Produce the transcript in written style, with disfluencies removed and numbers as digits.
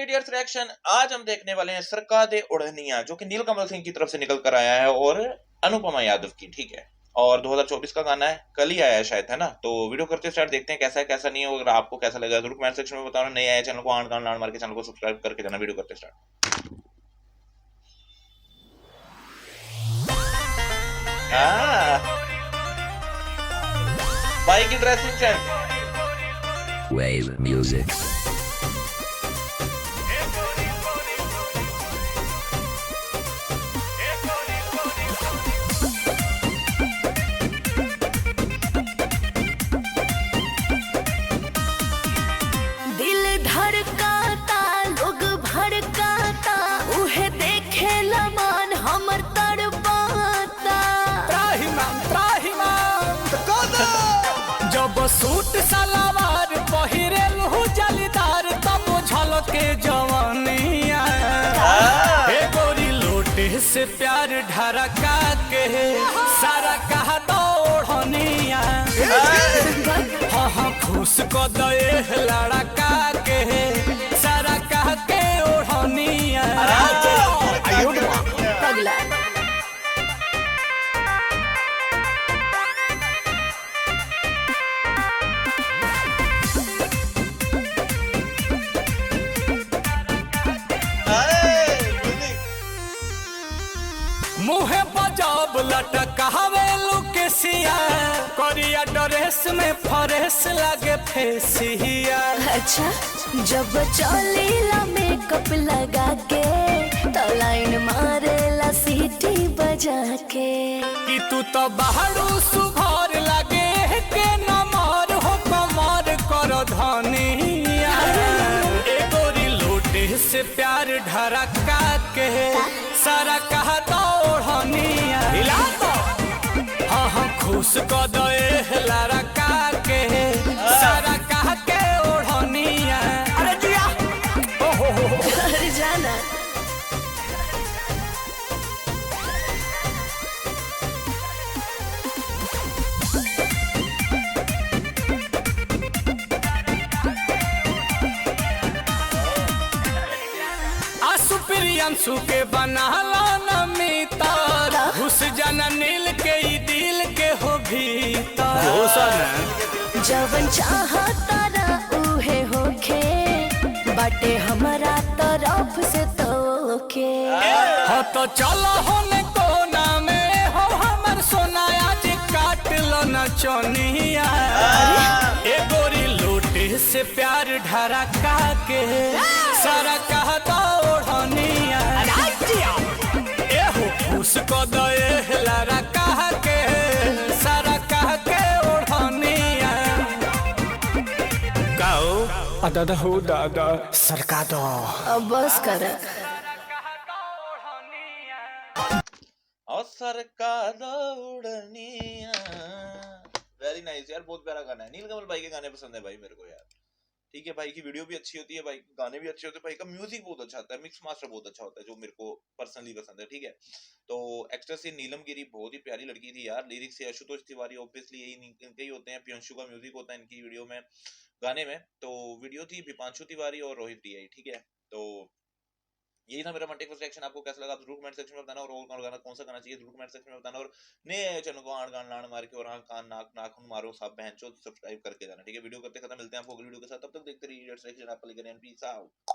Idiots reaction. आज हम देखने वाले हैं सरका दे उड़निया, जो कि नीलकमल सिंह की तरफ से निकल कर आया है और अनुपमा यादव की, ठीक है। और 2024 का गाना है, कल ही आया है शायद, है ना। तो वीडियो करते स्टार्ट, देखते हैं कैसा है कैसा नहीं है। अगर आपको कैसा लगा जरूर कमेंट सेक्शन में बताना। नए आए चैनल को आन कान लान मार के चैनल को सब्सक्राइब करके जाना। वीडियो करते स्टार्ट। भाई की ड्रेसिंग सेंस। Wave music. दिल धड़काता, लोग भड़काता, उहे देखे लमान हमर तड़पाता। जब सूट सलवार पहिरेल हो जलीदार, तब झलके जवानिया। हे गोरी लोटे से प्यार ढरका के सारा कहा दौड़निया। हाँ खुश को दे लड़का के सारा कह के ओढ़निया। पगला मुहे बजाब लटकावे लुकेसिया, करिया ड्रेस में फरेस लगे फेसिया। अच्छा, जब चलेला मेकअप लगा के तो लाइन मारेला सीटी बजा के। कि तू तो बाहरू सुघर लगे के नमर हो कमर कर धनिया। ए गोरी लोटे से प्यार ढरका के सारा कहा दौड़निया। हाँ खुश को दे लड़का के सारा कह के ओढ़निया। अरे जिया अरे जाना प्रियंशु के बनाला नमितर, घुस जाना नील के ई दिल के हो भीतर। जवन चाहता ना उहे होखे, बाटे हमारा तरफ से तोके। हाँ तो चलो होने कोना में हो हमर सोना, आज काट लो न चोनिया। ए गोरी लोटे से प्यार ढरका के सारा कहता ओढ़निया। एहो खुश को दे लड़का के सारा कह के ओढ़निया। गाओ दादा हो दादा सरका दो। अब बस कर। और सरका दो उड़निया। वेरी नाइस यार, बहुत प्यारा गाना है। नीलकमल भाई के गाने पसंद है भाई मेरे को यार। ठीक है, भाई की वीडियो भी अच्छी होती है, भाई गाने भी अच्छे होते हैं, भाई का म्यूजिक बहुत अच्छा होता है, मिक्स मास्टर बहुत अच्छा होता है, जो मेरे को पर्सनली पसंद है। ठीक है, तो एक्ट्रेस नीलम गिरी बहुत ही प्यारी लड़की थी यार। लिरिक्स से आशुतोष तिवारी ऑब्वियसली यही इनके ही होते हैं। प्रियंशु का म्यूजिक होता है इनकी वीडियो में, गाने में। तो वीडियो थी विपांशु तिवारी और रोहित टीआई। ठीक है, तो यही था मेरा मंटे फर्स्ट रिएक्शन। आपको कैसा लगा आप जरूर कमेंट सेक्शन में बताना। और गाना कौन सा गाना चाहिए जरूर कमेंट सेक्शन में बताना। और नए चैनल को आड़ गान लाड़ मार के और कान नाक नाखून मारो सब बहन चो सब्सक्राइब करके जाना। ठीक है, वीडियो करते खत्म, मिलते हैं आपको अगली वीडियो के साथ। तब तक देखते रहिए इडियट्स रिएक्शन। आप लेकर पीस आउट।